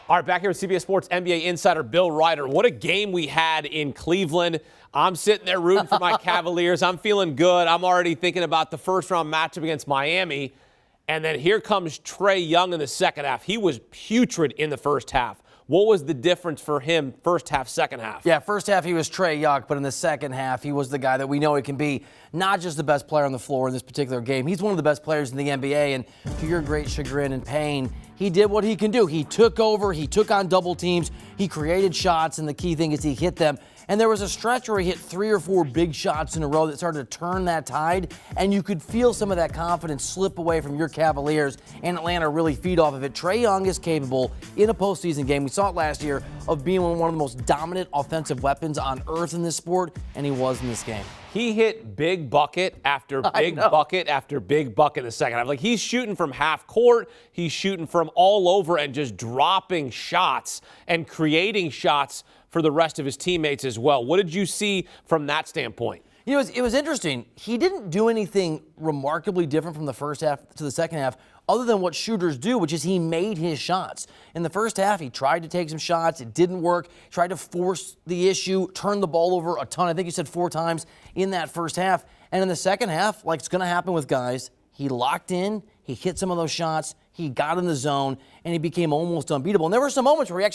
All right, back here with CBS Sports NBA insider Bill Reiter. What a game we had in Cleveland. I'm sitting there rooting for my Cavaliers. I'm feeling good. I'm already thinking about the first-round matchup against Miami. And then here comes Trae Young in the second half. He was putrid in the first half. What was the difference for him first half, second half? Yeah, first half he was Trae Young, but in the second half he was the guy that we know he can be. Not just the best player on the floor in this particular game. He's one of the best players in the NBA, and to your great chagrin and pain, he did what he can do. He took over, he took on double teams, he created shots, and the key thing is he hit them. And there was a stretch where he hit 3 or 4 big shots in a row that started to turn that tide, and you could feel some of that confidence slip away from your Cavaliers, and Atlanta really feed off of it. Trae Young is capable in a postseason game, we saw it last year, of being one of the most dominant offensive weapons on earth in this sport, and he was in this game. He hit big bucket after big bucket after big bucket in the second half. Like, he's shooting from half court, he's shooting from all over and just dropping shots and creating shots for the rest of his teammates as well. What did you see from that standpoint? You know, it was interesting. He didn't do anything remarkably different from the first half to the second half other than what shooters do, which is he made his shots. In the first half, he tried to take some shots. It didn't work. Tried to force the issue, turned the ball over a ton. I think you said 4 times in that first half. And in the second half, like it's going to happen with guys, he locked in, he hit some of those shots, he got in the zone, and he became almost unbeatable. And there were some moments where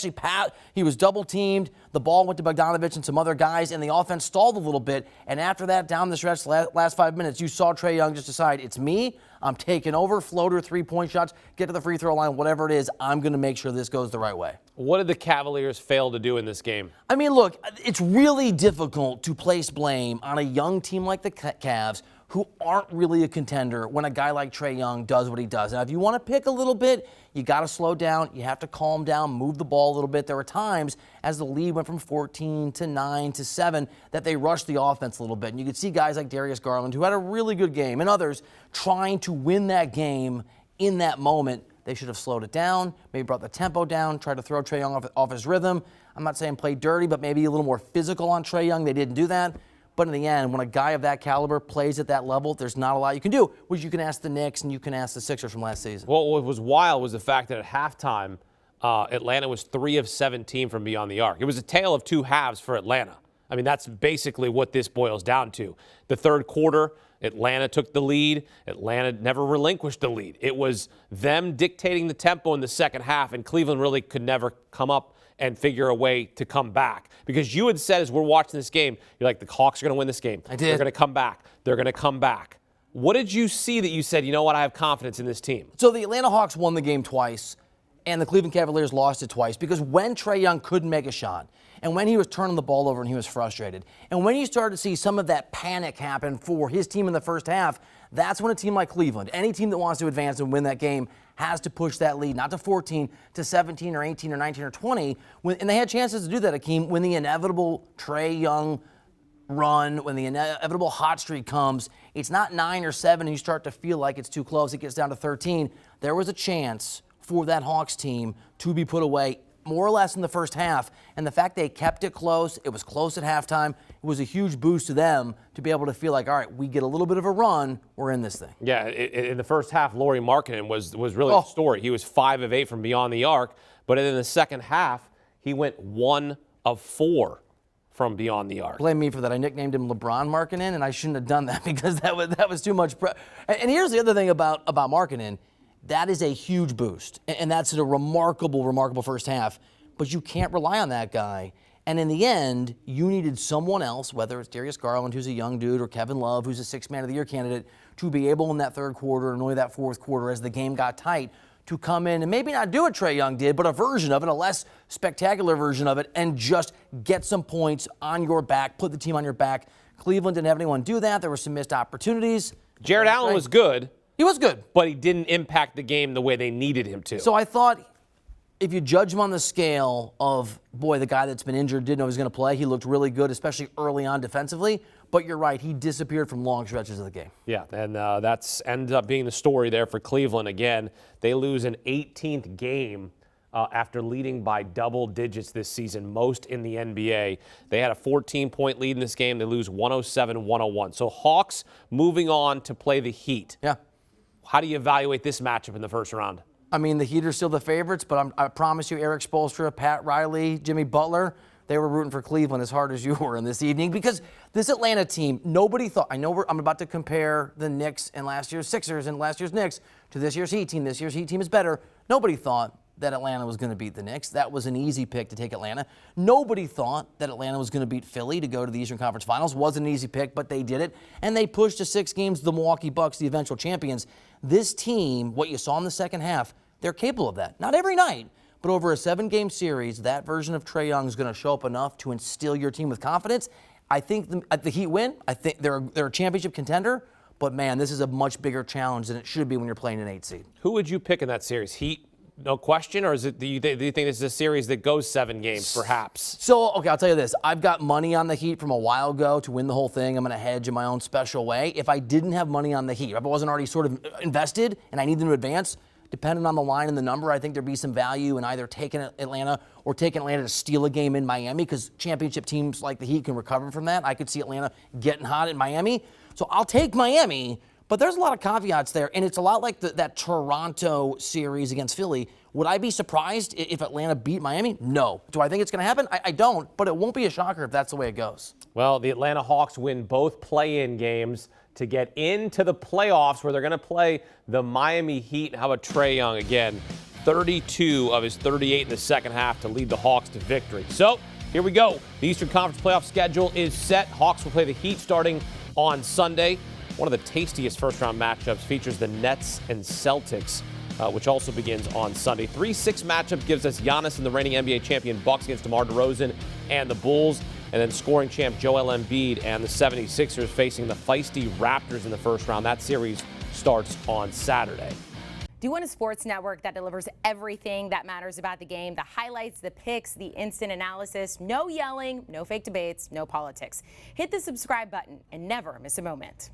he was double-teamed, the ball went to Bogdanovich and some other guys, and the offense stalled a little bit. And after that, down the stretch, last 5 minutes, you saw Trae Young just decide, it's me, I'm taking over, floater, 3-point shots, get to the free throw line, whatever it is, I'm going to make sure this goes the right way. What did the Cavaliers fail to do in this game? I mean, look, it's really difficult to place blame on a young team like the Cavs who aren't really a contender when a guy like Trae Young does what he does. Now, if you want to pick a little bit, you got to slow down. You have to calm down, move the ball a little bit. There were times as the lead went from 14 to 9 to 7 that they rushed the offense a little bit. And you could see guys like Darius Garland, who had a really good game, and others trying to win that game in that moment. They should have slowed it down, maybe brought the tempo down, tried to throw Trae Young off his rhythm. I'm not saying play dirty, but maybe a little more physical on Trae Young. They didn't do that. But in the end, when a guy of that caliber plays at that level, there's not a lot you can do, which you can ask the Knicks and you can ask the Sixers from last season. Well, what was wild was the fact that at halftime, Atlanta was 3 of 17 from beyond the arc. It was a tale of 2 halves for Atlanta. I mean, that's basically what this boils down to. The third quarter, Atlanta took the lead. Atlanta never relinquished the lead. It was them dictating the tempo in the second half, and Cleveland really could never come up and figure a way to come back. Because you had said as we're watching this game, you're like, the Hawks are going to win this game. I did. They're going to come back. They're going to come back. What did you see that you said, you know what, I have confidence in this team? So the Atlanta Hawks won the game twice, and the Cleveland Cavaliers lost it twice because when Trae Young couldn't make a shot, and when he was turning the ball over and he was frustrated, and when you started to see some of that panic happen for his team in the first half, that's when a team like Cleveland, any team that wants to advance and win that game, has to push that lead, not to 14, to 17 or 18 or 19 or 20. And they had chances to do that, Akeem, when the inevitable Trae Young run, when the inevitable hot streak comes. It's not 9 or 7 and you start to feel like it's too close. It gets down to 13. There was a chance for that Hawks team to be put away more or less in the first half, and the fact they kept it close, it was close at halftime, it was a huge boost to them to be able to feel like, all right, we get a little bit of a run, we're in this thing. Yeah, in the first half, Lauri Markkanen was really the story. He was 5 of 8 from beyond the arc, but in the second half, he went 1 of 4 from beyond the arc. Blame me for that. I nicknamed him LeBron Markkanen, and I shouldn't have done that because that was too much. And here's the other thing about Markkanen. That is a huge boost, and that's a remarkable first half. But you can't rely on that guy. And in the end, you needed someone else, whether it's Darius Garland, who's a young dude, or Kevin Love, who's a 6th Man of the Year candidate, to be able in that third quarter and only that fourth quarter as the game got tight to come in and maybe not do what Trae Young did, but a version of it, a less spectacular version of it, and just get some points on your back, put the team on your back. Cleveland didn't have anyone do that. There were some missed opportunities. Jared Allen was good. He was good. But he didn't impact the game the way they needed him to. So I thought if you judge him on the scale of, boy, the guy that's been injured didn't know he was going to play, he looked really good, especially early on defensively. But you're right, he disappeared from long stretches of the game. Yeah, and that's ended up being the story there for Cleveland. Again, they lose an 18th game after leading by double digits this season, most in the NBA. They had a 14-point lead in this game. They lose 107-101. So Hawks moving on to play the Heat. Yeah. How do you evaluate this matchup in the first round? I mean, the Heat are still the favorites, but I promise you, Eric Spoelstra, Pat Riley, Jimmy Butler, they were rooting for Cleveland as hard as you were in this evening because this Atlanta team, nobody thought, I'm about to compare the Knicks and last year's Sixers and last year's Knicks to this year's Heat team. This year's Heat team is better. Nobody thought that Atlanta was going to beat the Knicks. That was an easy pick to take Atlanta. Nobody thought that Atlanta was going to beat Philly to go to the Eastern Conference Finals. Wasn't an easy pick, but they did it. And they pushed to 6 games the Milwaukee Bucks, the eventual champions. This team, what you saw in the second half, they're capable of that. Not every night, but over a 7-game series, that version of Trae Young is going to show up enough to instill your team with confidence. I think the Heat win. I think they're a championship contender. But, man, this is a much bigger challenge than it should be when you're playing an 8 seed. Who would you pick in that series? Heat, no question, or do you think this is a series that goes 7 games, perhaps? So, okay, I'll tell you this. I've got money on the Heat from a while ago to win the whole thing. I'm going to hedge in my own special way. If I didn't have money on the Heat, if I wasn't already sort of invested and I need them to advance, depending on the line and the number, I think there'd be some value in either taking Atlanta or taking Atlanta to steal a game in Miami because championship teams like the Heat can recover from that. I could see Atlanta getting hot in Miami. So I'll take Miami. But there's a lot of caveats there, and it's a lot like that Toronto series against Philly. Would I be surprised if Atlanta beat Miami? No. Do I think it's going to happen? I don't, but it won't be a shocker if that's the way it goes. Well, the Atlanta Hawks win both play-in games to get into the playoffs where they're going to play the Miami Heat. How about Trae Young again? 32 of his 38 in the second half to lead the Hawks to victory. So here we go. The Eastern Conference playoff schedule is set. Hawks will play the Heat starting on Sunday. One of the tastiest first-round matchups features the Nets and Celtics, which also begins on Sunday. 3-6 matchup gives us Giannis and the reigning NBA champion Bucks against DeMar DeRozan and the Bulls, and then scoring champ Joel Embiid and the 76ers facing the feisty Raptors in the first round. That series starts on Saturday. Do you want a sports network that delivers everything that matters about the game? The highlights, the picks, the instant analysis, no yelling, no fake debates, no politics. Hit the subscribe button and never miss a moment.